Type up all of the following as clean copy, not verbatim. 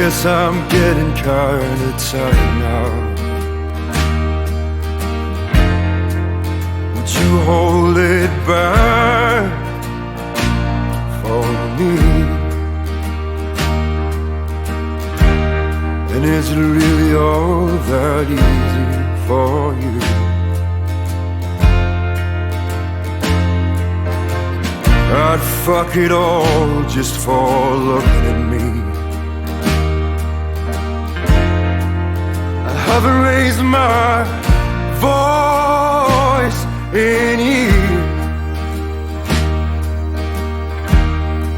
guess I'm getting kinda tired now. Would you hold it back for me? And is it really all that easy for you? I'd fuck it all just for looking at me. I haven't raised my voice in years,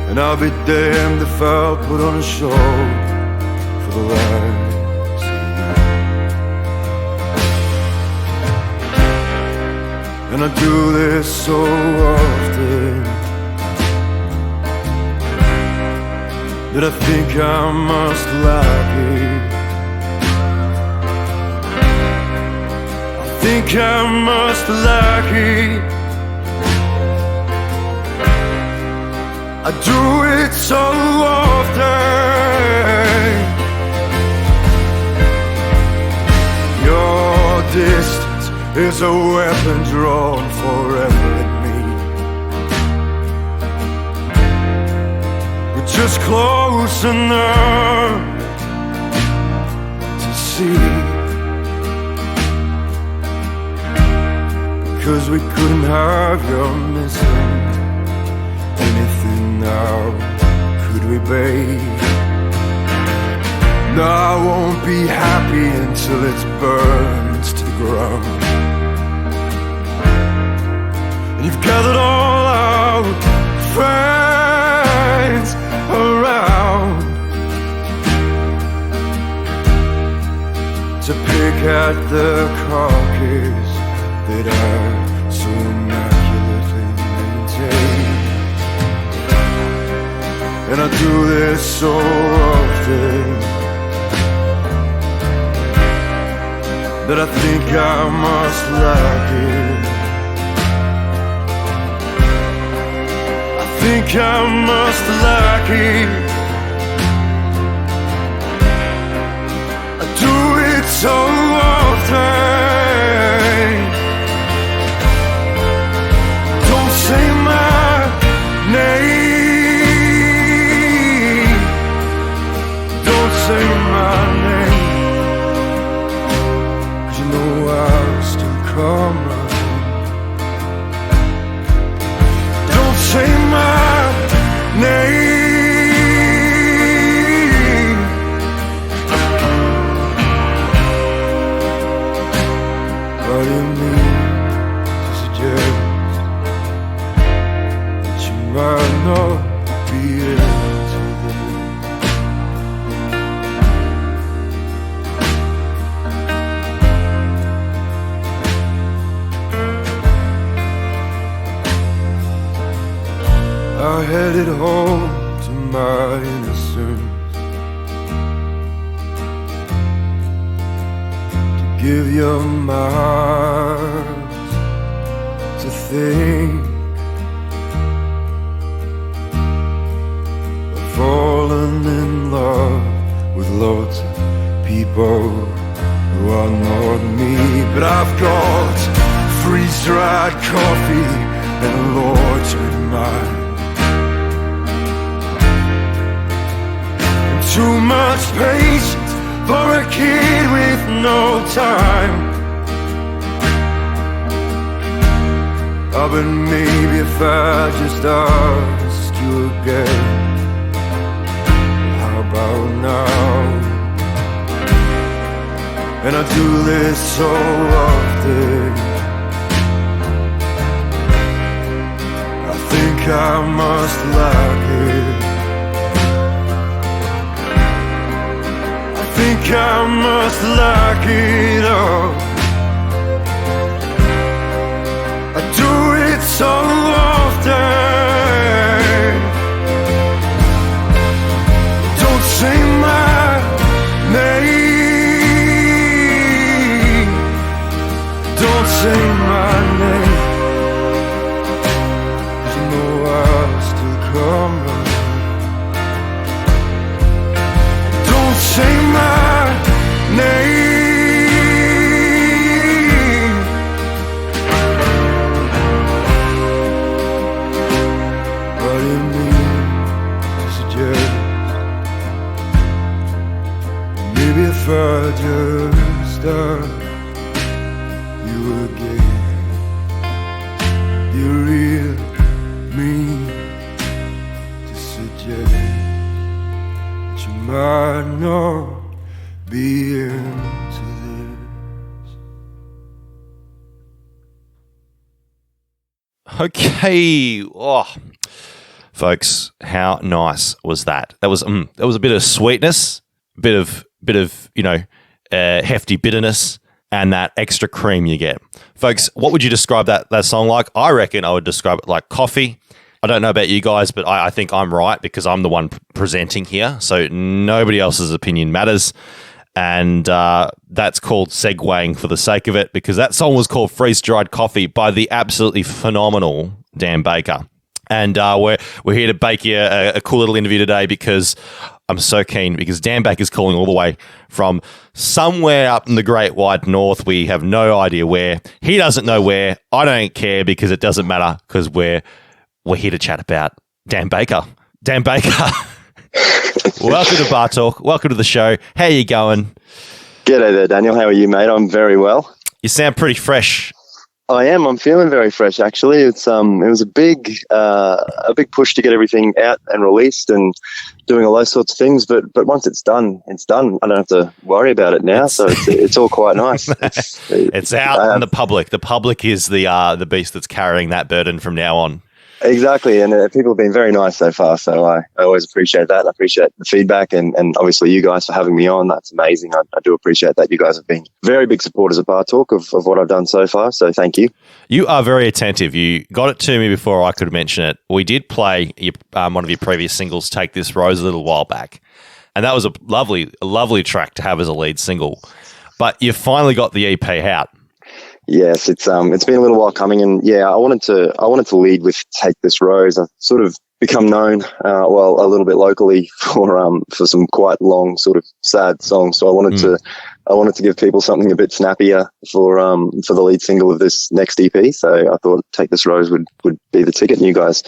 and I'll be damned if I'll put on a show for the last year. And I do this so often that I think I must like it. I think I must like it. I do it so often. Your distance is a weapon drawn forever at me. Just close enough to see, because we couldn't have your missing anything now, could we, babe? No, I won't be happy until it's burned to the ground. And you've gathered all our friends around to pick at the carcass that I so immaculately maintain. And I do this so often that I think I must like it. I think I must like it. I do it so often. Don't say my name. Don't say my name, 'cause you know I'll still come running. Don't say my name. What do you mean to suggest that you might not be into this? I headed home to my innocence to give you my heart to think of falling in love with lots of people who are not me. But I've got freeze-dried coffee and a Lord's with mine. Too much patience for a kid with no time. Oh, but maybe if I just ask you again, how about now? And I do this so often, I think I must like it. I think I must like it all. I do it so often. Don't say my name. Don't say my name, 'cause you know I'll still come running. Don't if I just asked you again, you really mean to suggest that you might not be into this? Okay. Oh, folks, how nice was that? That was a bit of sweetness, bit of hefty bitterness, and that extra cream you get. Folks, what would you describe that song like? I reckon I would describe it like coffee. I don't know about you guys, but I think I'm right because I'm the one presenting here, so nobody else's opinion matters. And that's called segueing for the sake of it, because that song was called Freeze-Dried Coffee by the absolutely phenomenal Dan Baker. And we're here to bake you a cool little interview today because I'm so keen, because Dan Baker's calling all the way from somewhere up in the great wide north. We have no idea where. He doesn't know where. I don't care because it doesn't matter, because we're here to chat about Dan Baker. Dan Baker, welcome to Bar Talk. Welcome to the show. How are you going? G'day there, Daniel. How are you, mate? I'm very well. You sound pretty fresh. I am. I'm feeling very fresh, actually. It was a big push to get everything out and released and doing all those sorts of things. But once it's done, it's done. I don't have to worry about it now. So it's all quite nice. It's out in the public. The public is the beast that's carrying that burden from now on. Exactly, and people have been very nice so far, so I always appreciate that. I appreciate the feedback, and obviously you guys for having me on. That's amazing. I do appreciate that. You guys have been very big supporters of Bar Talk, of what I've done so far, so thank you. You are very attentive. You got it to me before I could mention it. We did play one of your previous singles, Take This Rose, a little while back, and that was a lovely track to have as a lead single. But you finally got the EP out. Yes, it's been a little while coming, and I wanted to lead with Take This Rose. I've sort of become known, a little bit locally for some quite long, sort of sad songs. So I wanted to give people something a bit snappier for the lead single of this next EP. So I thought Take This Rose would be the ticket. And you guys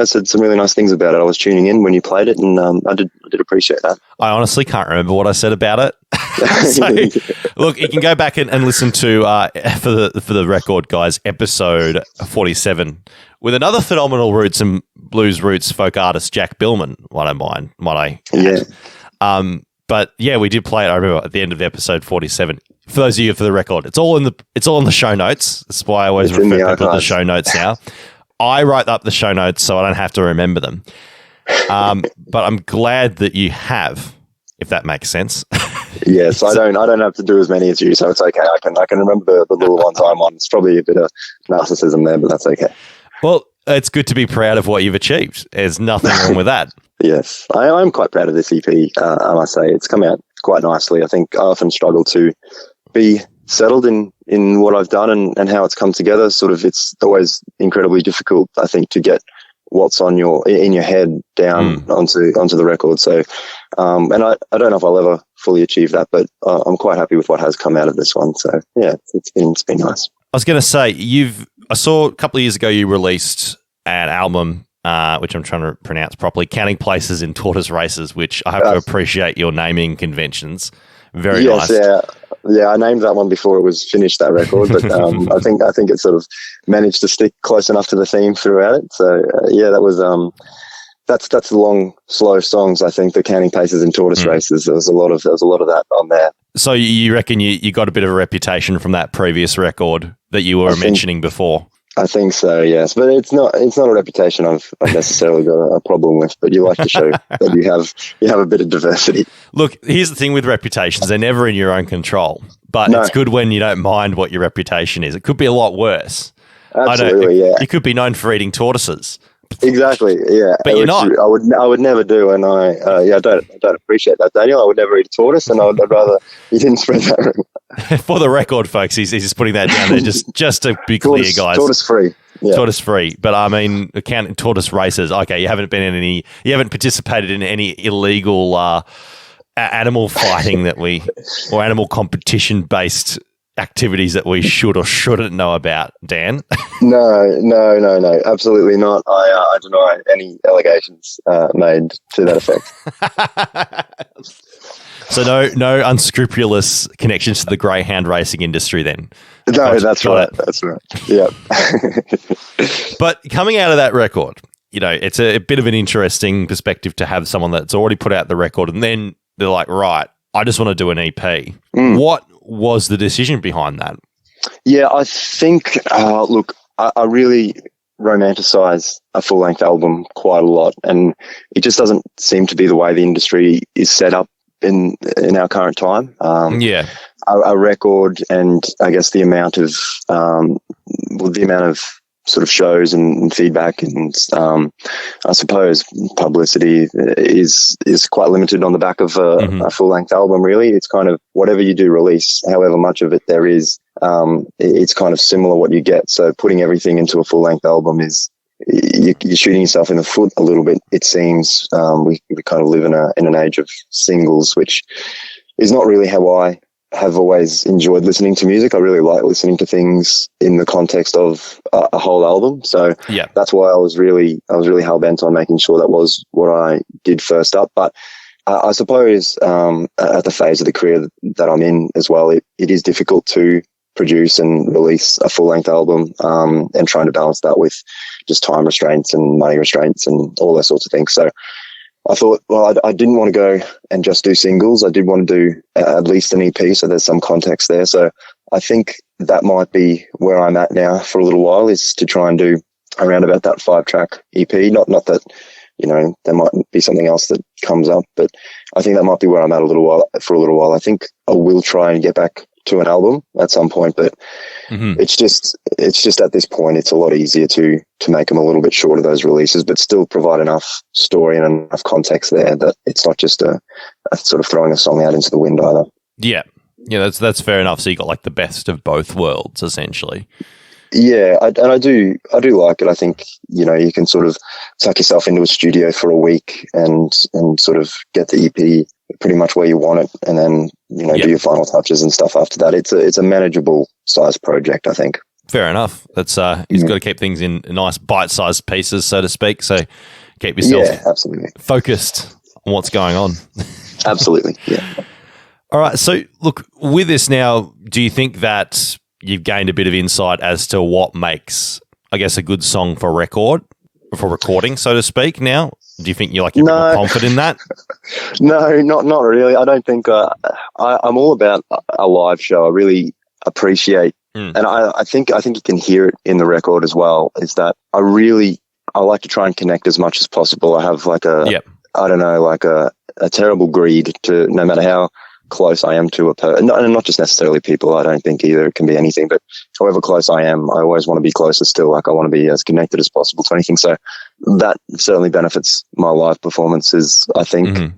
said some really nice things about it. I was tuning in when you played it, and I did appreciate that. I honestly can't remember what I said about it. So, look, you can go back and listen to for the record, guys, episode 47 with another phenomenal roots and blues roots folk artist, Jack Billman. But yeah, we did play it. I remember at the end of episode 47. For those of you for the record, it's all in the show notes. That's why I always refer people to the show notes now. I write up the show notes so I don't have to remember them. But I'm glad that you have, if that makes sense. Yes, I don't have to do as many as you, so it's okay. I can remember the little ones I'm on. It's probably a bit of narcissism there, but that's okay. Well, it's good to be proud of what you've achieved. There's nothing wrong with that. Yes, I'm quite proud of this EP, I must say. It's come out quite nicely. I think I often struggle to be settled in what I've done and how it's come together. Sort of, it's always incredibly difficult, I think, to get what's in your head down onto the record. So, and I don't know if I'll ever fully achieve that, but I'm quite happy with what has come out of this one. So yeah, it's been nice. I was going to say, I saw a couple of years ago you released an album, which I'm trying to pronounce properly, Counting Places in Tortoise Races, which I have to appreciate your naming conventions. Very nice. Yeah, I named that one before it was finished, that record, but I think it sort of managed to stick close enough to the theme throughout it. So that was that's the long, slow songs. I think the Counting Paces in Tortoise Races. There was a lot of that on there. So you reckon you got a bit of a reputation from that previous record that you were mentioning before? I think so, yes, but it's not a reputation I've necessarily got a problem with. But you like to show that you have a bit of diversity. Look, here's the thing with reputations: they're never in your own control. But it's good when you don't mind what your reputation is. It could be a lot worse. Absolutely, You could be known for eating tortoises. Exactly, yeah. But you're not. I would never do, and I don't appreciate that, Daniel. I would never eat a tortoise, and I'd rather you didn't spread that rumor. For the record, folks, he's just putting that down there just to be clear, guys. Tortoise free. Yeah. Tortoise free. But I mean, counting tortoise races. Okay, you haven't participated in any illegal animal fighting or animal competition based activities that we should or shouldn't know about, Dan? No, absolutely not. I deny any allegations made to that effect. So no unscrupulous connections to the greyhound racing industry then. No, that's right. That's right. Yeah. But coming out of that record, it's a bit of an interesting perspective to have someone that's already put out the record and then they're like, right, I just want to do an EP. What was the decision behind that? Yeah, I think, look, I really romanticize a full-length album quite a lot, and it just doesn't seem to be the way the industry is set up in our current time. A record, and I guess the amount of sort of shows and feedback and I suppose publicity is quite limited on the back of a full-length album. Really, it's kind of whatever you do release, however much of it there is, it's kind of similar what you get. So putting everything into a full-length album is you're shooting yourself in the foot a little bit. It seems we kind of live in an age of singles, which is not really how I have always enjoyed listening to music. I really like listening to things in the context of a whole album. So that's why I was really hell bent on making sure that was what I did first up. But I suppose at the phase of the career that I'm in as well, it is difficult to produce and release a full-length album and trying to balance that with just time restraints and money restraints and all those sorts of things. So I thought, well, I didn't want to go and just do singles. I did want to do at least an EP, so there's some context there. So I think that might be where I'm at now for a little while, is to try and do around about that 5-track EP. Not that, there might be something else that comes up, but I think that might be where I'm at for a little while. I think I will try and get back to an album at some point, but it's just at this point it's a lot easier to make them a little bit shorter, those releases, but still provide enough story and enough context there that it's not just a sort of throwing a song out into the wind either. Yeah, that's fair enough. So you got like the best of both worlds essentially. Yeah, I do like it. I think you can sort of tuck yourself into a studio for a week and sort of get the EP pretty much where you want it, and then do your final touches and stuff after that. It's a manageable size project, I think. Fair enough. That's you've got to keep things in nice bite-sized pieces, so to speak. So keep yourself absolutely focused on what's going on. Absolutely, yeah. All right. So look, with this now, do you think that you've gained a bit of insight as to what makes, I guess, a good song for recording, so to speak now? Do you think you're more confident in that? No, not really. I don't think I'm all about a live show. I really appreciate, and I think you can hear it in the record as well, is that I like to try and connect as much as possible. I have like a terrible greed to, no matter how close I am to a person, not just necessarily people, I don't think either, it can be anything, but however close I am, I always want to be closer still. Like, I want to be as connected as possible to anything. So that certainly benefits my live performances, I think.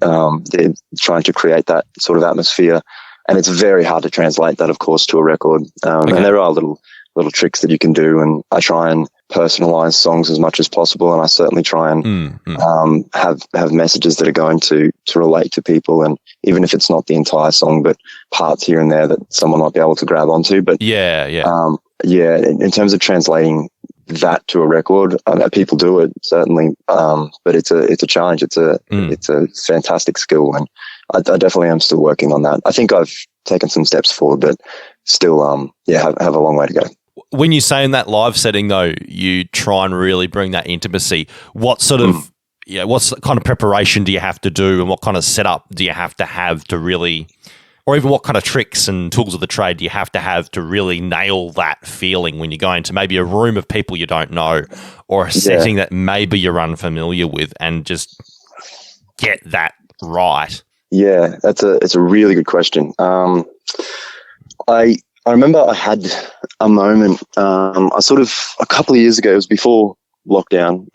Trying to create that sort of atmosphere, and it's very hard to translate that, of course, to a record. And there are little tricks that you can do, and I try and personalize songs as much as possible, and I certainly try and have messages that are going to relate to people, and even if it's not the entire song, but parts here and there that someone might be able to grab onto. But in terms of translating that to a record, people do it certainly, but it's a challenge. It's a fantastic skill, and I definitely am still working on that. I think I've taken some steps forward, but still have a long way to go. When you say in that live setting, though, you try and really bring that intimacy. What sort of, what's the kind of preparation do you have to do, and what kind of setup do you have to really, or even what kind of tricks and tools of the trade do you have to really nail that feeling when you go into maybe a room of people you don't know, or a setting that maybe you're unfamiliar with, and just get that right? Yeah, it's a really good question. I remember I had a moment, I sort of, a couple of years ago, it was before lockdown,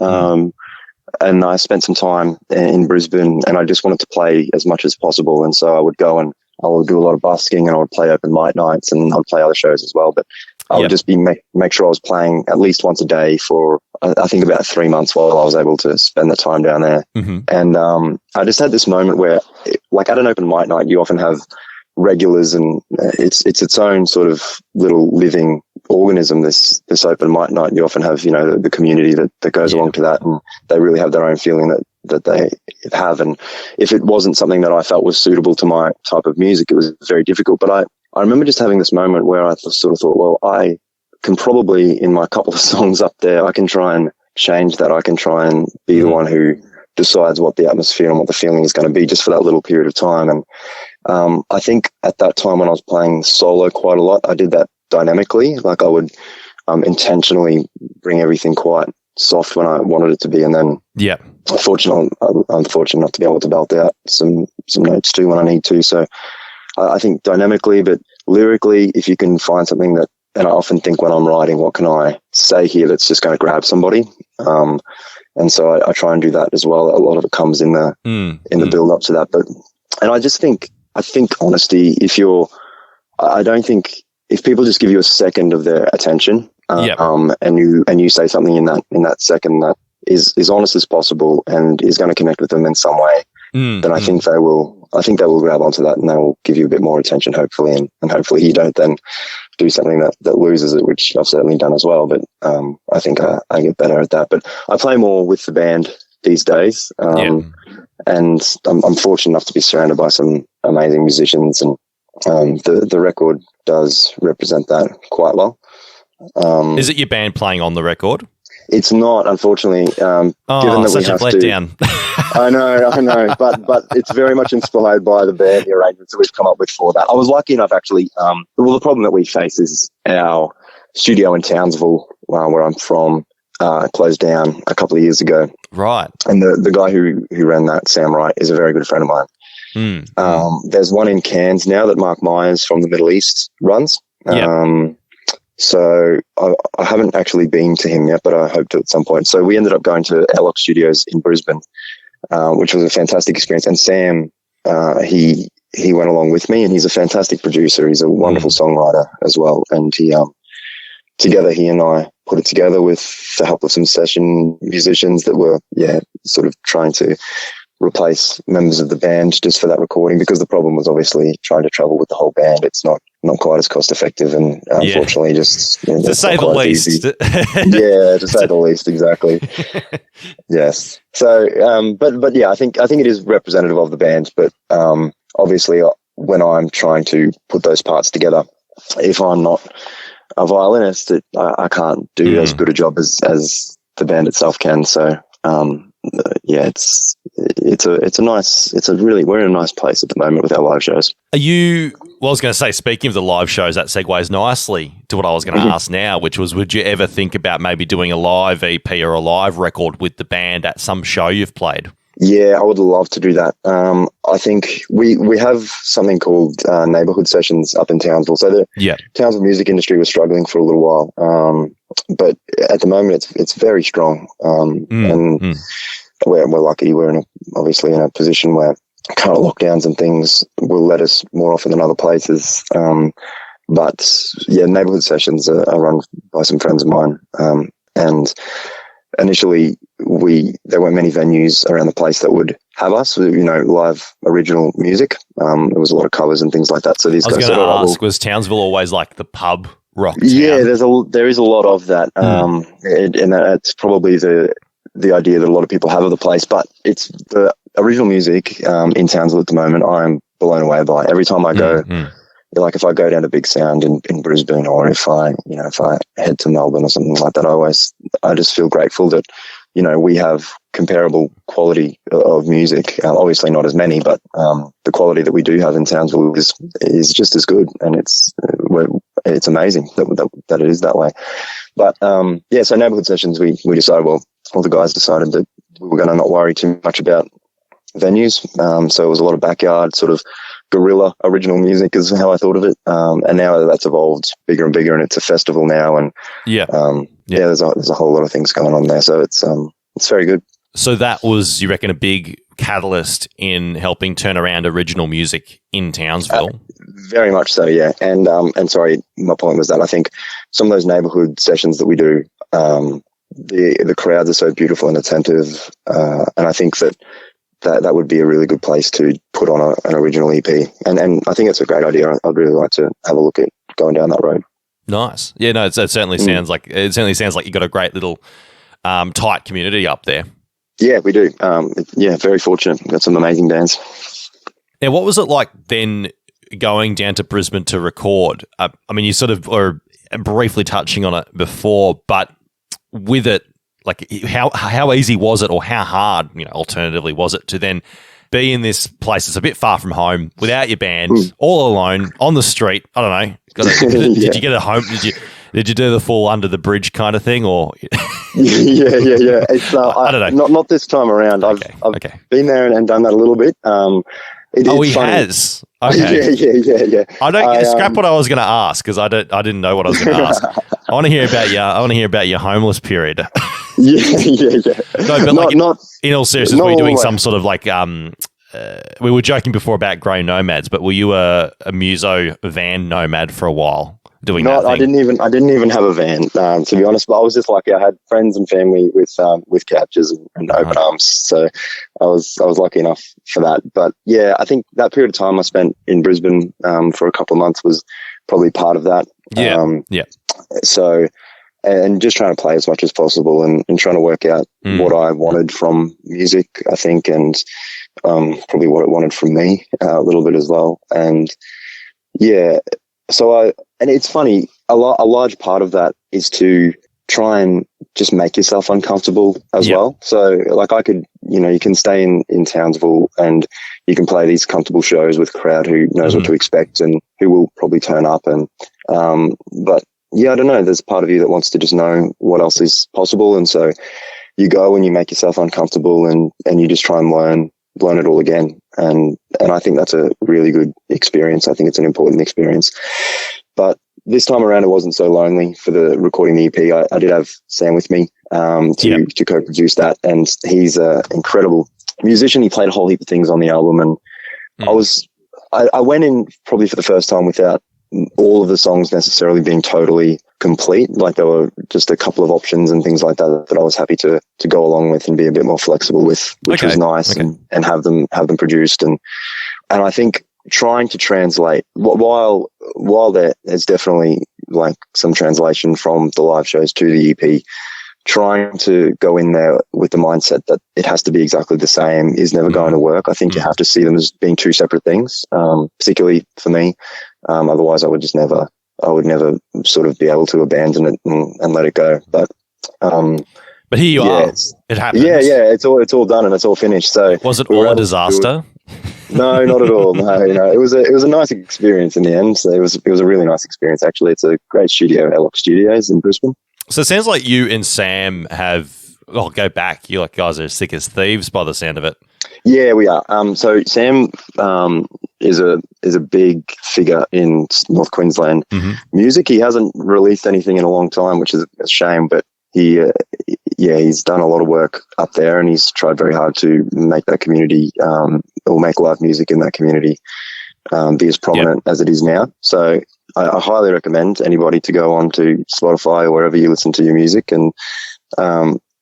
and I spent some time in Brisbane, and I just wanted to play as much as possible. And so I would go and I would do a lot of busking, and I would play open mic nights, and I'd play other shows as well. But I would just make sure I was playing at least once a day for, I think, about 3 months while I was able to spend the time down there. And I just had this moment where, like at an open mic night, you often have regulars, and it's its own sort of little living organism, this open mic night. You often have the community that goes along to that, and they really have their own feeling that that they have. And if it wasn't something that I felt was suitable to my type of music, it was very difficult. But I remember just having this moment where I sort of thought, well, I can probably, in my couple of songs up there, I can try and change that. I can try and be the one who decides what the atmosphere and what the feeling is going to be just for that little period of time. And I think at that time when I was playing solo quite a lot, I did that dynamically. Like I would intentionally bring everything quite soft when I wanted it to be, and then I'm fortunate enough to be able to belt out some notes too when I need to. So I think dynamically, but lyrically, if you can find something that, and I often think when I'm writing, what can I say here that's just going to grab somebody? And so I try and do that as well. A lot of it comes in the build up to that. And I think honesty, if people just give you a second of their attention, and you say something in that second that is honest as possible and is going to connect with them in some way, then I think they will grab onto that and they will give you a bit more attention, hopefully, and hopefully you don't then do something that loses it, which I've certainly done as well. But I think I get better at that. But I play more with the band these days, and I'm fortunate enough to be surrounded by some amazing musicians, and the record does represent that quite well. Is it your band playing on the record? It's not, unfortunately. Given that such a letdown. I know, but it's very much inspired by the band, the arrangements that we've come up with for that. I was lucky enough, actually. The problem that we face is our studio in Townsville, where I'm from, closed down a couple of years ago. Right. And the guy who ran that, Sam Wright, is a very good friend of mine. There's one in Cairns now that Mark Myers from the Middle East runs. So I haven't actually been to him yet, but I hope to at some point. So we ended up going to Airlock Studios in Brisbane, which was a fantastic experience. And Sam, he went along with me, and he's a fantastic producer. He's a wonderful songwriter as well. And together he and I put it together with the help of some session musicians that were, sort of trying to replace members of the band just for that recording, because the problem was obviously trying to travel with the whole band. It's not quite as cost effective, and unfortunately just to say the least. To say the least, exactly. Yes. So but yeah, I think it is representative of the band, but obviously when I'm trying to put those parts together, if I'm not a violinist, I can't do as good a job as the band itself can. So we're in a nice place at the moment with our live shows. I was going to say, speaking of the live shows, that segues nicely to what I was going to ask now, which was, would you ever think about maybe doing a live EP or a live record with the band at some show you've played? Yeah, I would love to do that. I think we have something called neighborhood sessions up in Townsville. So the Townsville music industry was struggling for a little while, but at the moment it's very strong. And we're lucky. We're obviously in a position where current lockdowns and things will let us more often than other places. But yeah, neighborhood sessions are run by some friends of mine, and initially there weren't many venues around the place that would have us, live original music. There was a lot of covers and things like that. So these guys said, was Townsville always like the pub rock town? Yeah, there is a lot of that, and that's probably the idea that a lot of people have of the place. But it's the original music in Townsville at the moment. I'm blown away by every time I go. Like if I go down to Big Sound in Brisbane, or if I head to Melbourne or something like that, I just feel grateful that, we have comparable quality of music. Obviously not as many, but the quality that we do have in Townsville is just as good, and it's amazing that it is that way. But so neighborhood sessions, we decided, all the guys decided that we were going to not worry too much about venues. So it was a lot of backyard sort of guerrilla original music is how I thought of it. And now that's evolved bigger and bigger, and it's a festival now. And there's a whole lot of things going on there. So it's very good. So that was, you reckon, a big catalyst in helping turn around original music in Townsville? Very much so, yeah. And sorry, my point was that I think some of those neighborhood sessions that we do, the crowds are so beautiful and attentive, and I think that would be a really good place to put on an original EP. And I think it's a great idea. I'd really like to have a look at going down that road. Nice. Yeah, no, it certainly sounds like you got a great little tight community up there. Yeah, we do. Yeah, very fortunate. We've got some amazing bands. Now, what was it like then going down to Brisbane to record? I mean, you sort of were briefly touching on it before, but with it, like how easy was it, or how hard, alternatively, was it to then be in this place that's a bit far from home, without your band, all alone on the street? I don't know. Did you get it home? Did you do the full under the bridge kind of thing, or? Yeah. It's I don't know. Not this time around. I've been there and done that a little bit. He has. Okay. Yeah. I don't scrap what I was going to ask, because I didn't know what I was going to ask. I want to hear about your homeless period. Yeah. No, but not in all seriousness, were you doing some sort of like we were joking before about grey nomads, but were you a muso van nomad for a while? Doing that thing? I didn't even have a van, to be honest. But I was just lucky. I had friends and family with couches and open arms, so I was lucky enough for that. But yeah, I think that period of time I spent in Brisbane for a couple of months was probably part of that. Yeah. So, and just trying to play as much as possible and trying to work out what I wanted from music, I think, and probably what it wanted from me a little bit as well. And yeah. So and it's funny, a large part of that is to try and just make yourself uncomfortable as well. So like I could, you can stay in Townsville and you can play these comfortable shows with a crowd who knows what to expect and who will probably turn up. And, but yeah, I don't know, there's a part of you that wants to just know what else is possible. And so you go and you make yourself uncomfortable and you just try and learn it all again. And I think that's a really good experience. I think it's an important experience. But this time around, it wasn't so lonely for the recording the EP. I did have Sam with me to co-produce that. And he's an incredible musician. He played a whole heap of things on the album. And I went in probably for the first time without all of the songs necessarily being totally complete. Like there were just a couple of options and things like that I was happy to go along with and be a bit more flexible with, which was nice, and have them produced. And I think trying to translate while there's definitely like some translation from the live shows to the EP, trying to go in there with the mindset that it has to be exactly the same is never going to work. I think you have to see them as being two separate things, particularly for me. Otherwise I would never sort of be able to abandon it and let it go. But here you are. It happened. Yeah. It's all done and it's all finished. So was it all a disaster? No, not at all. No, it was a nice experience in the end. So it was a really nice experience, actually. It's a great studio, Ellock Studios in Brisbane. So it sounds like you and Sam go back. You guys are as thick as thieves by the sound of it. Yeah, we are. So Sam is a big figure in North Queensland music. He hasn't released anything in a long time, which is a shame, but he's done a lot of work up there and he's tried very hard to make that community or make live music in that community be as prominent as it is now. So I highly recommend anybody to go on to Spotify or wherever you listen to your music and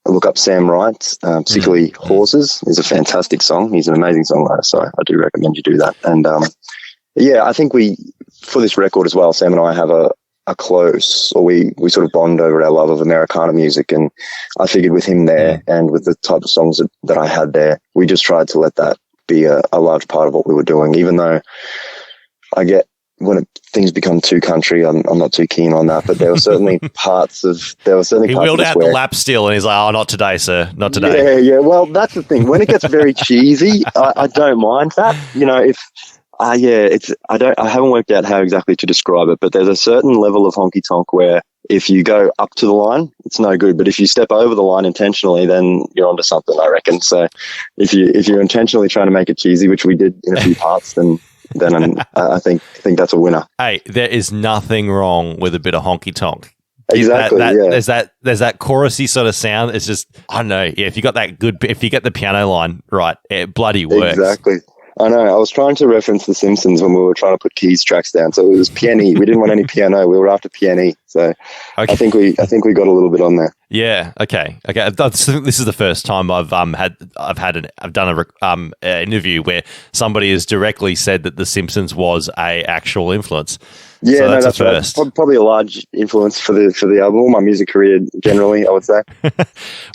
look up Sam Wright, particularly Horses is a fantastic song. He's an amazing songwriter, so I do recommend you do that. And I think for this record as well, Sam and I have a close, or we sort of bond over our love of Americana music. And I figured with him there and with the type of songs that I had there, we just tried to let that be a large part of what we were doing, even though I get when things become too country, I'm not too keen on that, but there were certainly parts of he wheeled out the lap steel and he's like, "Oh, not today, sir, not today." Yeah. Well, that's the thing. When it gets very cheesy, I don't mind that. I haven't worked out how exactly to describe it, but there's a certain level of honky tonk where if you go up to the line, it's no good. But if you step over the line intentionally, then you're onto something, I reckon. So if you're intentionally trying to make it cheesy, which we did in a few parts, then I think that's a winner. Hey, there is nothing wrong with a bit of honky tonk. Exactly. There's that chorusy sort of sound. It's just, I don't know. Yeah, if you get the piano line right, it bloody works. Exactly. I know. I was trying to reference The Simpsons when we were trying to put keys tracks down. So it was piano. We didn't want any piano. We were after piano. So Okay. I think we got a little bit on there. Yeah. Okay. This is the first time I've done an interview where somebody has directly said that The Simpsons was a actual influence. Yeah, so no, that's that's a right. Probably a large influence for the album, my music career generally, I would say.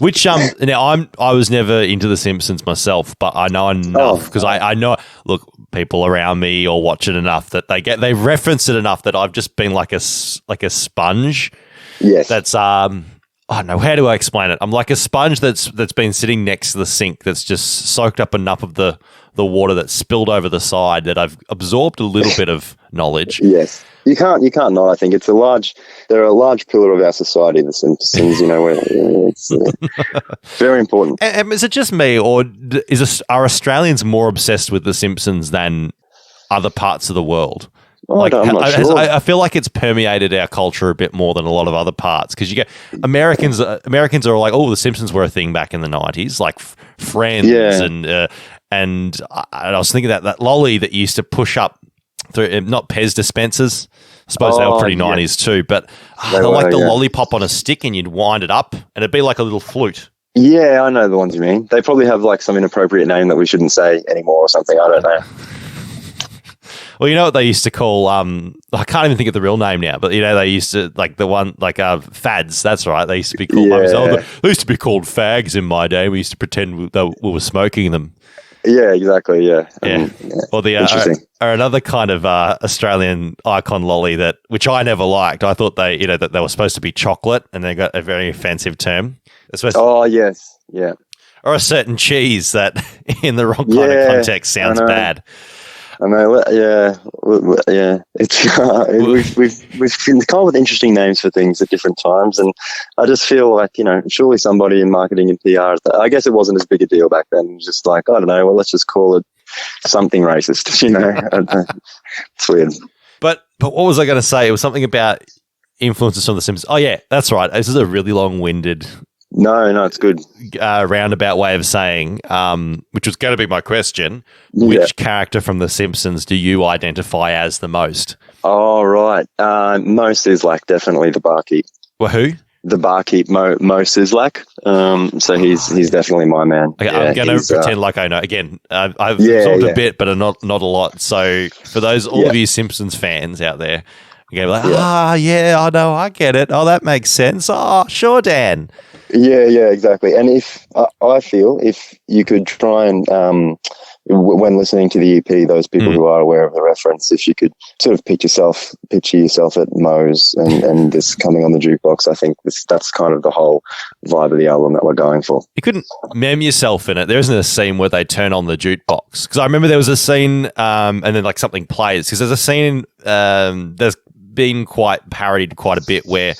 Which now I was never into The Simpsons myself, but I know enough because I know, look, people around me or watch it enough that they reference it enough that I've just been like a sponge. Yes. That's I don't know, how do I explain it? I'm like a sponge that's been sitting next to the sink that's just soaked up enough of the water that's spilled over the side that I've absorbed a little bit of knowledge. Yes. You can't not. I think they're a large pillar of our society, The Simpsons, where it's very important. And is it just me, or are Australians more obsessed with The Simpsons than other parts of the world? I'm not sure. I feel like it's permeated our culture a bit more than a lot of other parts, because you get Americans are like, oh, The Simpsons were a thing back in the 90s, like Friends, and I was thinking that lolly that used to push up through, not Pez dispensers. I suppose they were pretty 90s too, but they're like the lollipop on a stick, and you'd wind it up and it'd be like a little flute. Yeah, I know the ones you mean. They probably have like some inappropriate name that we shouldn't say anymore or something. I don't know. Well, you know what they used to call, I can't even think of the real name now, but they used to, like the one, like fads, that's right. They used to be called, they used to be called fags in my day. We used to pretend that we were smoking them. Yeah, exactly, yeah. Or another kind of Australian icon lolly which I never liked. I thought that they were supposed to be chocolate, and they got a very offensive term. Yes, yeah. Or a certain cheese that in the wrong kind of context sounds bad. I know, yeah. It's we've come up with interesting names for things at different times, and I just feel like surely somebody in marketing and PR. I guess it wasn't as big a deal back then. Just like, I don't know. Well, let's just call it something racist. It's weird. But what was I going to say? It was something about influences from The Simpsons. Oh yeah, that's right. This is a really long-winded. No, it's good. Roundabout way of saying, which was going to be my question. Which character from The Simpsons do you identify as the most? Oh, right. Mo Sislak, definitely the barkeep. Well, who? The barkeep, Mo Sislak. So he's definitely my man. Okay, I'm going to pretend like I know. Again, I've absorbed a bit, but not a lot. So for all of you Simpsons fans out there, you're going to be like, I know, I get it. Oh, that makes sense. Oh, sure, Dan. Yeah, exactly. And if I feel if you could try and when listening to the EP, those people who are aware of the reference, if you could sort of picture yourself at Moe's and this coming on the jukebox, I think that's kind of the whole vibe of the album that we're going for. You couldn't meme yourself in it. There isn't a scene where they turn on the jukebox, because I remember there was a scene and then like something plays, because there's a scene there's been quite parodied quite a bit where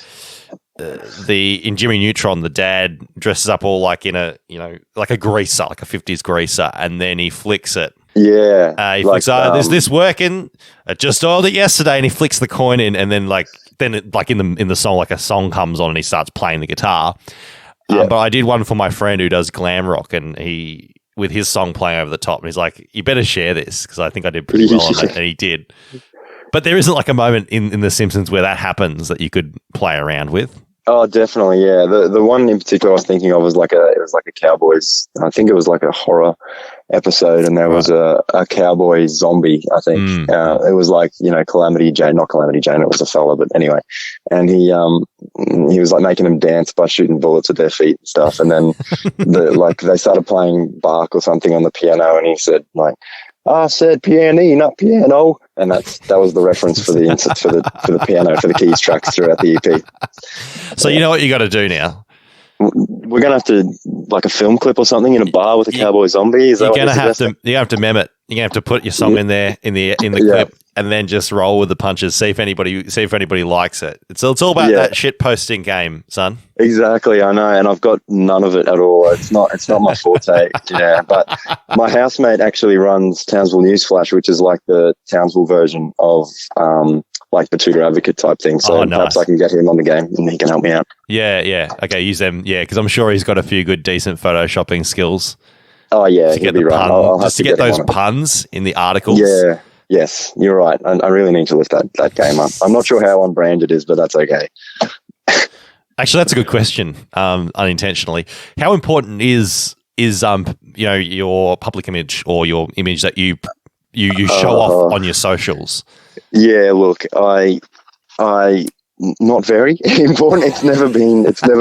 in Jimmy Neutron, the dad dresses up all like in a like a greaser, like a 50s greaser, and then he flicks it. Yeah, he flicks. Is this working? I just oiled it yesterday, and he flicks the coin in, and then in the song, like a song comes on, and he starts playing the guitar. But I did one for my friend who does glam rock, and he with his song playing over the top, and he's like, "You better share this," because I think I did pretty well on it, and he did. But there isn't like a moment in The Simpsons where that happens that you could play around with. Oh, definitely, yeah. The one in particular I was thinking of was like a Cowboys. I think it was like a horror episode, and there was a cowboy zombie. I think it was like Calamity Jane, not Calamity Jane. It was a fella, but anyway. And he was like making them dance by shooting bullets at their feet and stuff. And then they started playing Bach or something on the piano, and he said like, "I said piano, not piano," and that was the reference for the piano, for the keys tracks throughout the EP. So you know what you got to do now. We're gonna have to like a film clip or something in a bar with a cowboy zombie. You're gonna have to mem it. You're gonna have to put your song in there in the clip, and then just roll with the punches. See if anybody likes it. It's all about that shit posting game, son. Exactly, I know, and I've got none of it at all. It's not my forte. But my housemate actually runs Townsville Newsflash, which is like the Townsville version of like the tutor advocate type thing. So perhaps I can get him on the game and he can help me out. Yeah. Okay, use them. Yeah, because I'm sure he's got a few good, decent photoshopping skills. Oh yeah, to get the right. pun, just to get those puns in the articles. Yeah. Yes, you're right. I really need to lift that game up. I'm not sure how on brand it is, but that's okay. Actually, that's a good question. Unintentionally, how important is your public image or your image that you show off on your socials? Yeah, look, I not very important. It's never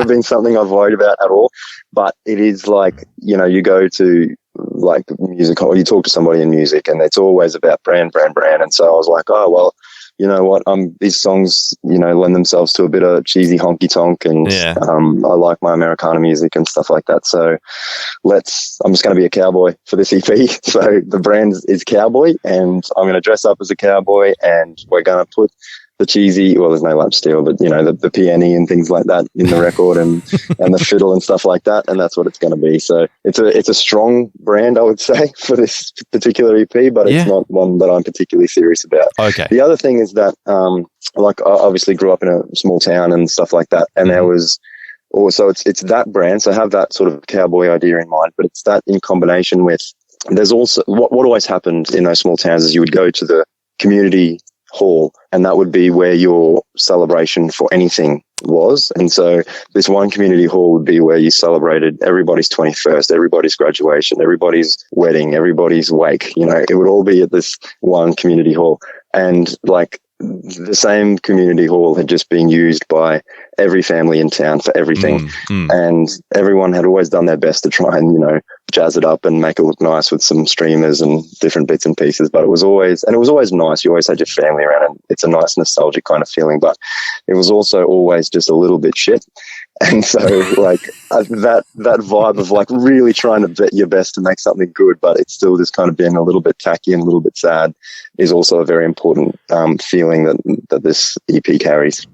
been something I've worried about at all. But it is like, you go to like music or you talk to somebody in music, and it's always about brand. And so I was like, oh well, you know what? These songs, lend themselves to a bit of cheesy honky tonk, and I like my Americana music and stuff like that. So I'm just going to be a cowboy for this EP. So the brand is Cowboy, and I'm going to dress up as a cowboy, and we're going to put the cheesy, well, there's no lap steel, but the peony and things like that in the record, and the fiddle and stuff like that, and that's what it's going to be. So it's a strong brand, I would say, for this particular EP, but it's not one that I'm particularly serious about. Okay. The other thing is that, like, I obviously grew up in a small town and stuff like that, and there was also it's that brand, so I have that sort of cowboy idea in mind, but it's that in combination with, there's also what always happened in those small towns is you would go to the community hall, and that would be where your celebration for anything was. And so this one community hall would be where you celebrated everybody's 21st, everybody's graduation, everybody's wedding, everybody's wake. It would all be at this one community hall. And like, the same community hall had just been used by every family in town for everything. And everyone had always done their best to try and, jazz it up and make it look nice with some streamers and different bits and pieces. But it was always nice. You always had your family around, and it's a nice nostalgic kind of feeling, but it was also always just a little bit shit. And so like that vibe of like really trying to bet your best to make something good, but it's still just kind of being a little bit tacky and a little bit sad, is also a very important feeling that this EP carries.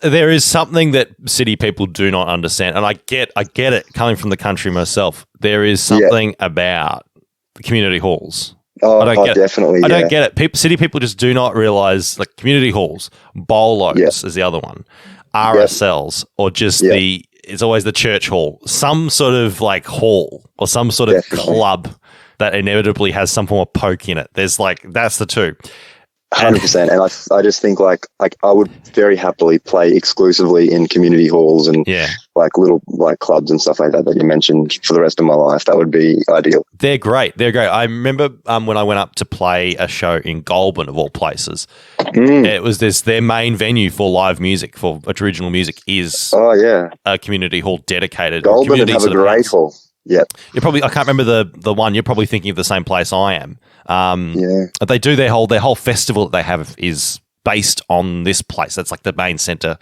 There is something that city people do not understand, and I get it coming from the country myself. There is something about the community halls. I don't get it. City people just do not realize, like, community halls, bolos is the other one, RSLs, or just it's always the church hall, some sort of like hall or some sort of club that inevitably has some form of poke in it. There's like, that's the two. 100%. And I just think like I would very happily play exclusively in community halls and like little like clubs and stuff like that you mentioned for the rest of my life. That would be ideal. They're great. I remember when I went up to play a show in Goulburn, of all places. It was their main venue for live music, for original music, is a community hall dedicated. Goulburn would have a great hall. Yeah, I can't remember the one. You're probably thinking of the same place I am. They do their whole festival that they have is based on this place. That's like the main center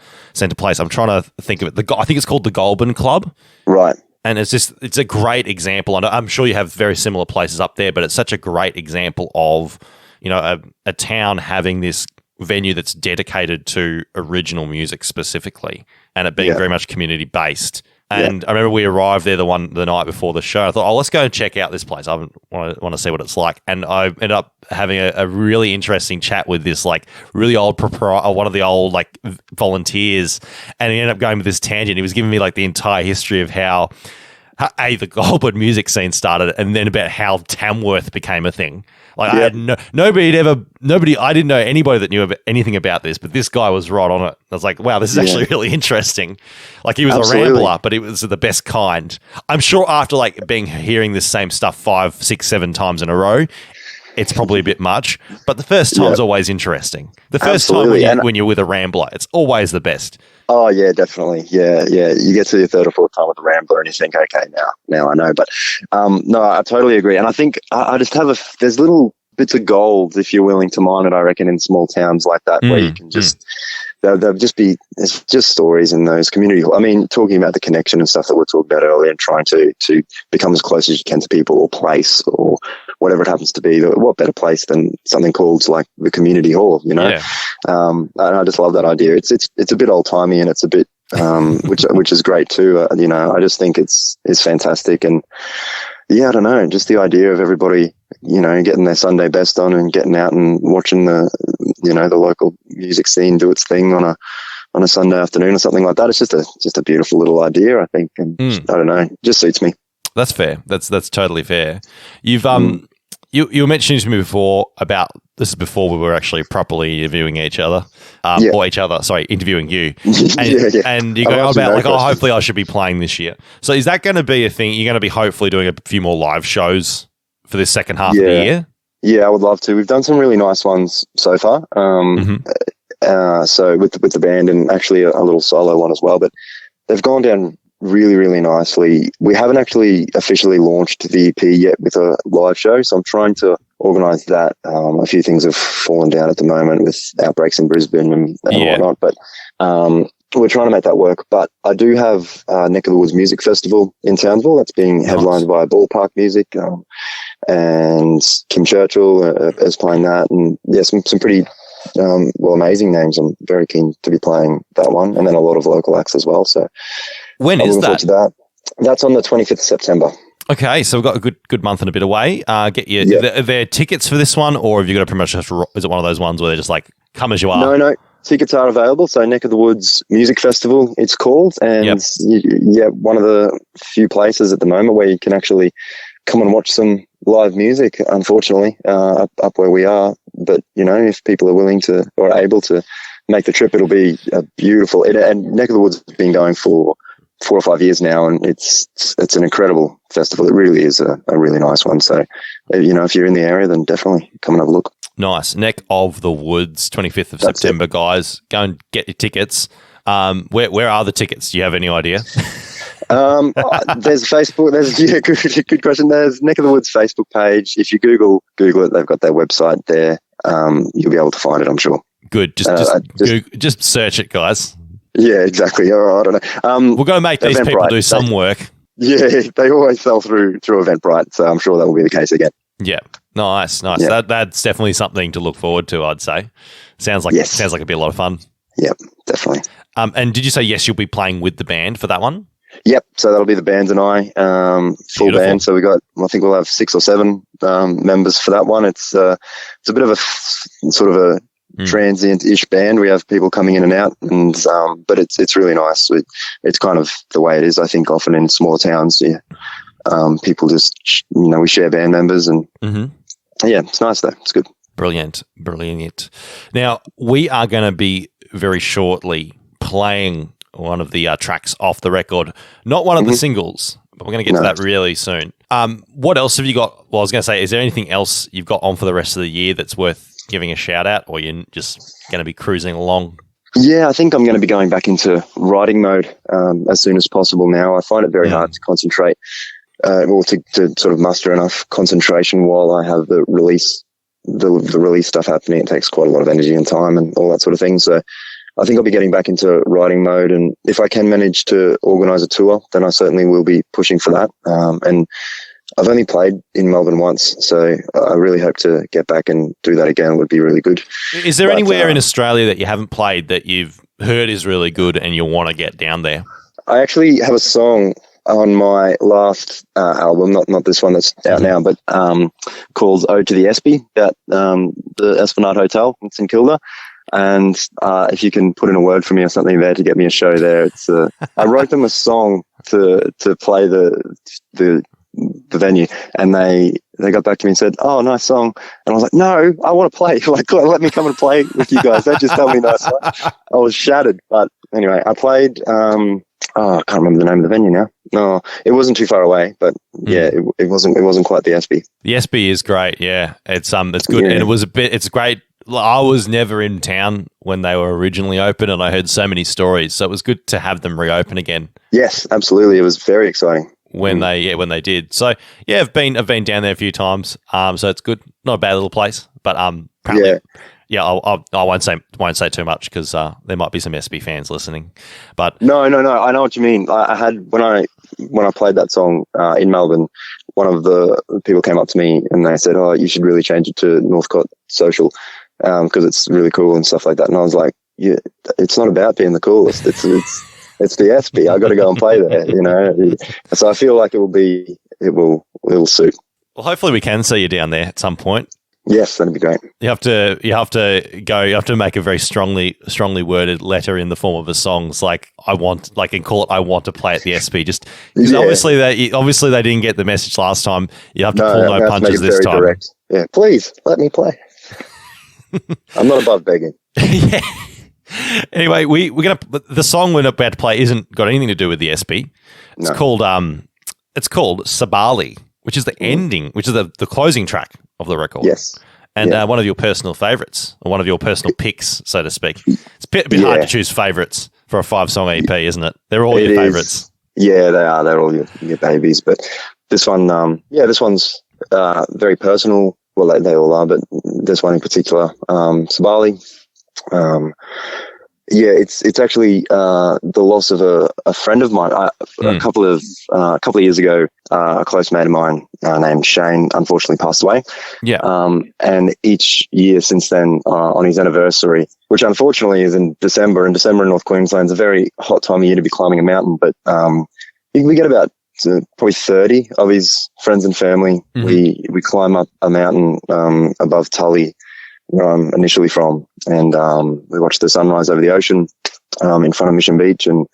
place. I'm trying to think of it. I think it's called the Goulburn Club. Right. And it's a great example. And I'm sure you have very similar places up there, but it's such a great example of, a town having this venue that's dedicated to original music specifically, and it being very much community based. And I remember we arrived there the night before the show. I thought, let's go and check out this place. I want to see what it's like. And I ended up having a really interesting chat with this like really old proprietor, one of the old like volunteers. And he ended up going with this tangent. He was giving me like the entire history of how the Goulburn music scene started, and then about how Tamworth became a thing. Like I had nobody. I didn't know anybody that knew anything about this, but this guy was right on it. I was like, wow, this is actually really interesting. Like he was a rambler, but it was the best kind. I'm sure after like hearing this same stuff 5, 6, 7 times in a row, it's probably a bit much. But the first time's always interesing. The first time when you're with a rambler, it's always the best. Oh yeah, definitely. Yeah. You get to your third or fourth time with the Rambler and you think, okay, now I know. But no, I totally agree. And I think I just have there's little bits of gold if you're willing to mine it, I reckon, in small towns like that where you can just there'll just be, it's just stories in those community. I mean, talking about the connection and stuff that we talked about earlier, and trying to become as close as you can to people or place or whatever it happens to be. What better place than something called like the community hall, you know? Yeah. And I just love that idea. It's a bit old timey and it's a bit, which is great too. You know, I just think it's fantastic. And yeah, I don't know, just the idea of everybody, you know, getting their Sunday best on and getting out and watching the local music scene do its thing on a Sunday afternoon or something like that. It's just a beautiful little idea, I think. And I don't know, just suits me. That's fair. That's totally fair. You've You were mentioning to me before about, this is before we were actually properly interviewing each other, interviewing you. And, and you go about like, hopefully I should be playing this year. So is that going to be a thing? You're going to be hopefully doing a few more live shows for this second half of the year? Yeah, I would love to. We've done some really nice ones so far. So with the band, and actually a little solo one as well, but they've gone down really, really nicely. We haven't actually officially launched the EP yet with a live show, so I'm trying to organise that. A few things have fallen down at the moment with outbreaks in Brisbane and whatnot, but we're trying to make that work. But I do have Neck of the Woods Music Festival in Townsville that's being headlined by Ballpark Music, and Kim Churchill is playing that, and some pretty amazing names. I'm very keen to be playing that one, and then a lot of local acts as well. So when is that? That's on the 25th of September. Okay, so we've got a good month and a bit away. Are there tickets for this one, or have you got to pretty much is it one of those ones where they're just like, come as you are? No, tickets are available. So Neck of the Woods Music Festival, it's called, and one of the few places at the moment where you can actually come and watch some live music, unfortunately, up where we are. But, if people are willing to or able to make the trip, it'll be a beautiful... And Neck of the Woods has been going for 4 or 5 years now, and it's an incredible festival. It really is a really nice one. So, if you're in the area, then definitely come and have a look. Nice. Neck of the Woods, 25th of September, guys. Go and get your tickets. Where are the tickets? Do you have any idea? There's Facebook. Good question. There's Neck of the Woods Facebook page. If you Google it, they've got their website there. You'll be able to find it, I'm sure. Good. Just search it, guys. Yeah, exactly. I don't know. We're going to make these people do some work. Yeah, they always sell through Eventbrite, so I'm sure that will be the case again. Yeah, nice. Yeah. That's definitely something to look forward to, I'd say. Sounds like it'd be a lot of fun. Yep, definitely. And did you say yes, you'll be playing with the band for that one? Yep. So that'll be the bands and I, full band. So I think we'll have 6 or 7 members for that one. It's a bit of a sort of a transient-ish band. We have people coming in and out, and but it's really nice. It's kind of the way it is, I think, often in smaller towns. Yeah, people just we share band members, and it's nice though. It's good. Brilliant. Now we are going to be very shortly playing one of the tracks off the record, not one of the singles, but we're going to get to that really soon. What else have you got? Well, I was going to say, is there anything else you've got on for the rest of the year that's worth giving a shout out, or you're just going to be cruising along? Yeah, I think I'm going to be going back into writing mode as soon as possible now. I find it very hard to concentrate or to sort of muster enough concentration while I have the release stuff happening. It takes quite a lot of energy and time and all that sort of thing. So I think I'll be getting back into writing mode, and if I can manage to organise a tour, then I certainly will be pushing for that. And I've only played in Melbourne once, so I really hope to get back and do that again. It would be really good. Is there anywhere in Australia that you haven't played that you've heard is really good and you'll want to get down there? I actually have a song on my last album, not this one that's out now, but called Ode to the Espy, about the Esplanade Hotel in St Kilda. And if you can put in a word for me or something there to get me a show there, it's I wrote them a song to play the venue, and they got back to me and said, "Oh, nice song." And I was like, "No, I want to play. Like, let me come and play with you guys. Don't just tell me nice song." I was shattered, but anyway, I played. I can't remember the name of the venue now. No, it wasn't too far away, but yeah, it wasn't quite the Espy. The Espy is great. Yeah, it's good, and it's great. I was never in town when they were originally open, and I heard so many stories. So it was good to have them reopen again. Yes, absolutely. It was very exciting when they did. So yeah, I've been down there a few times. So it's good. Not a bad little place, but apparently, I won't say too much because there might be some SB fans listening. But no, I know what you mean. I had when I played that song in Melbourne, one of the people came up to me and they said, "Oh, you should really change it to Northcote Social because it's really cool and stuff like that." And I was like, "Yeah, it's not about being the coolest. It's the SB. I got to go and play there, you know." So I feel like it will suit. Well, hopefully we can see you down there at some point. Yes, that'd be great. You have to make a very strongly worded letter in the form of a song. It's like I want to play at the SB. Just because obviously they didn't get the message last time. You have to pull no punches this time. Direct. Yeah, please let me play. I'm not above begging. Yeah. Anyway, we're gonna the song we're about to play isn't got anything to do with the SB. It's No. called Sabali, which is the ending, which is the closing track of the record. Yes. And Yeah. one of your personal favorites, or one of your personal picks, so to speak. It's a bit hard to choose favorites for a 5-song EP, isn't it? They're all your favorites. Yeah, they are. They're all your babies. But this one, this one's very personal. Well, they all are, but this one in particular, Sabali. It's actually the loss of a friend of mine. A couple of years ago, a close mate of mine named Shane unfortunately passed away. Yeah. And each year since then, on his anniversary, which unfortunately is in December, and December in North Queensland is a very hot time of year to be climbing a mountain. But we get about probably 30 of his friends and family. Mm-hmm. We climb up a mountain above Tully, where I'm initially from, and we watch the sunrise over the ocean in front of Mission Beach, and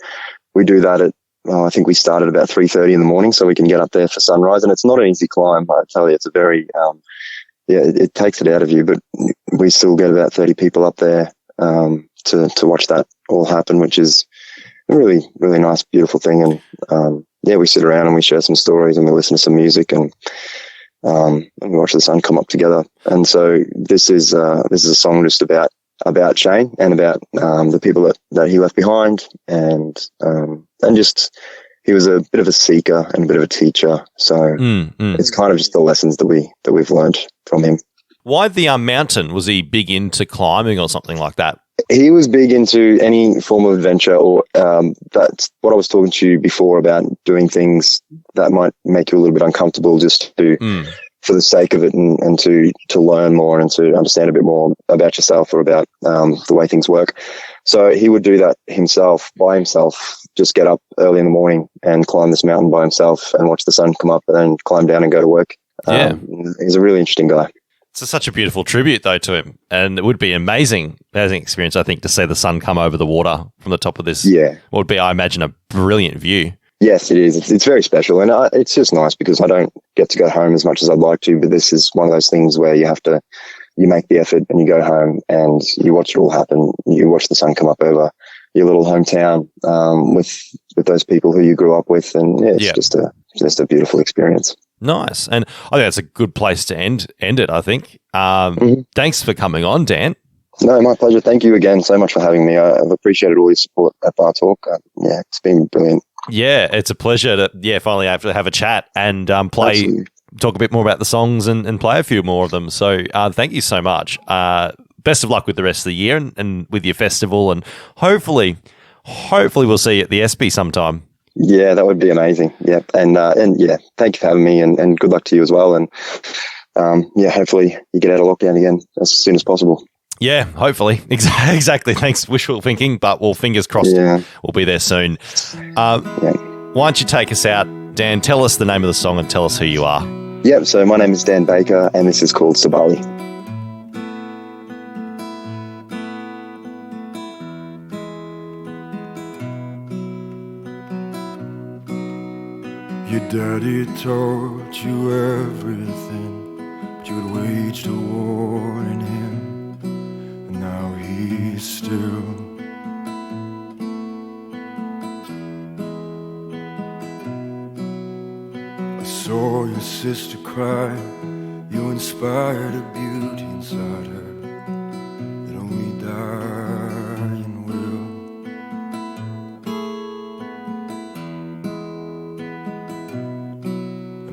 we do that at I think we start at about 3:30 in the morning, so we can get up there for sunrise. And it's not an easy climb, I tell you. It's a very it takes it out of you, but we still get about 30 people up there to watch that all happen, which is a really, really nice, beautiful thing. And we sit around and we share some stories and we listen to some music and we watch the sun come up together. And so this is a song just about Shane and about the people that he left behind, and just he was a bit of a seeker and a bit of a teacher. So it's kind of just the lessons that we've learned from him. Why the mountain? Was he big into climbing or something like that? He was big into any form of adventure, or that's what I was talking to you before about, doing things that might make you a little bit uncomfortable just to for the sake of it, and to learn more and to understand a bit more about yourself or about the way things work. So he would do that by himself, just get up early in the morning and climb this mountain by himself and watch the sun come up and then climb down and go to work. He's a really interesting guy. It's such a beautiful tribute, though, to him. And it would be an amazing experience, I think, to see the sun come over the water from the top of this. Yeah. What would be, I imagine, a brilliant view. Yes, it is. It's very special. And it's just nice because I don't get to go home as much as I'd like to. But this is one of those things where you make the effort and you go home and you watch it all happen. You watch the sun come up over your little hometown with those people who you grew up with. And it's just a beautiful experience. Nice. And I think that's a good place to end it, I think. Thanks for coming on, Dan. No, my pleasure. Thank you again so much for having me. I've appreciated all your support at Bar Talk. It's been brilliant. Yeah, it's a pleasure to finally have a chat and talk a bit more about the songs and play a few more of them. So thank you so much. Best of luck with the rest of the year and with your festival, and hopefully we'll see you at the SB sometime. Yeah, that would be amazing. Yeah. And thank you for having me, and good luck to you as well. And hopefully you get out of lockdown again as soon as possible. Yeah, hopefully. Exactly. Thanks, wishful thinking, but fingers crossed we'll be there soon. Why don't you take us out, Dan? Tell us the name of the song and tell us who you are. Yep, so my name is Dan Baker and this is called Sabali. Your daddy taught you everything, but you had waged a war in him, and now he's still. I saw your sister cry, you inspired a beauty inside her that only dying will.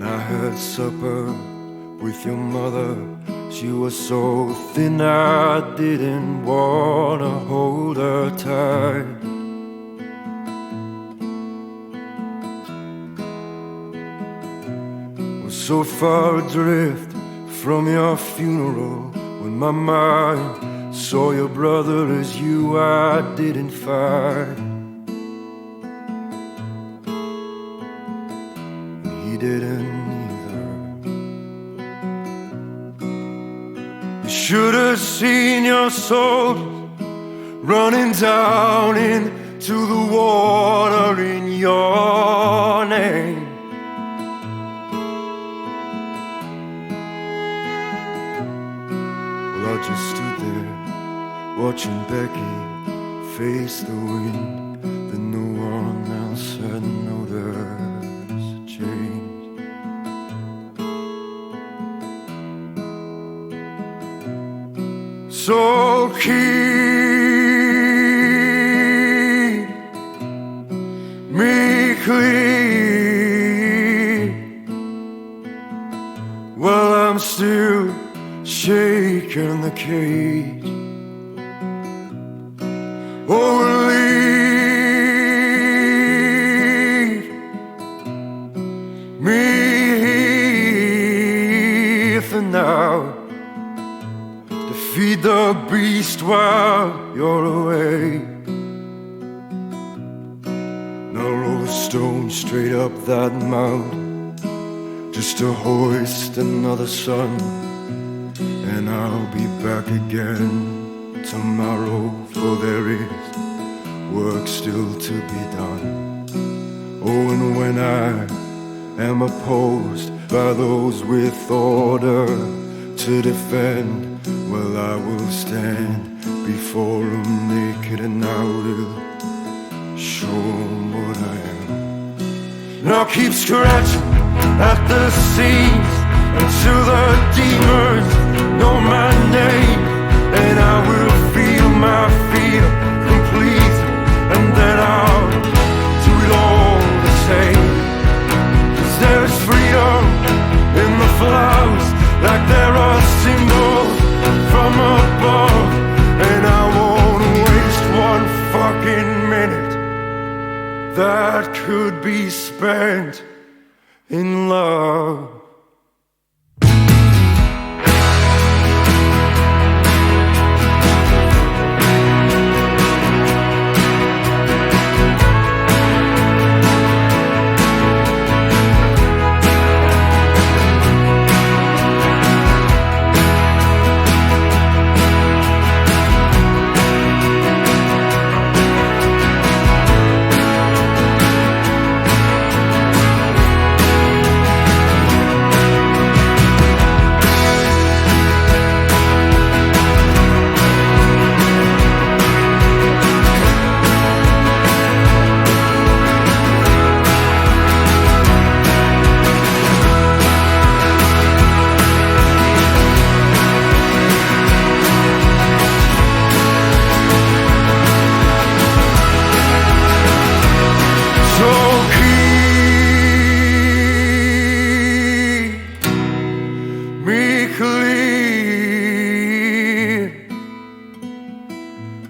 I had supper with your mother. She was so thin I didn't want to hold her tight. Was so far adrift from your funeral, when my mind saw your brother as you I didn't fight. He didn't. Should have seen your soul running down into the water in your name. watching Becky face the wind that no one else had noticed change. So keep me clean while I'm still shaking the cage. Oh, leave me here for now to feed the beast while you're away. Now roll a stone straight up that mountain just to hoist another sun, and I'll be back again tomorrow, for there is work still to be done. Oh, and when I am opposed by those with order to defend, well, I will stand before them naked and I will show them what I am. And I'll keep scratching at the seams until the demons know my name, and I will feel my fear complete, and then I'll do it all the same. 'Cause there's freedom in the flowers, like there are symbols from above, and I won't waste one fucking minute that could be spent in love.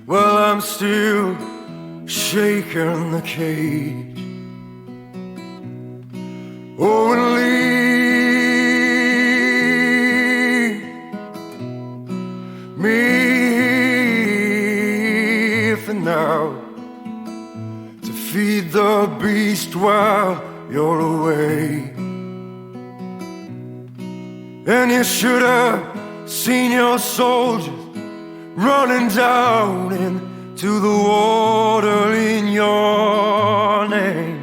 Well, I'm still shaking the cage. Oh, and leave me here for now to feed the beast while you're away. And you should have seen your soldiers running down into the water in your name.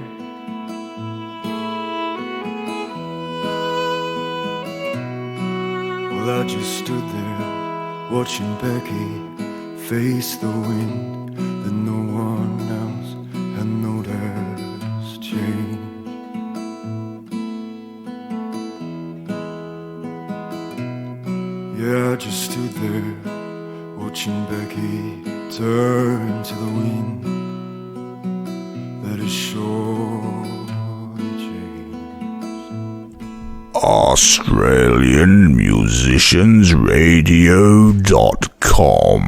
Well, I just stood there watching Becky face the wind that no one else had noticed change. Yeah, I just stood there watching Becky turn to the wind that is surely changed. AustralianMusiciansRadio.com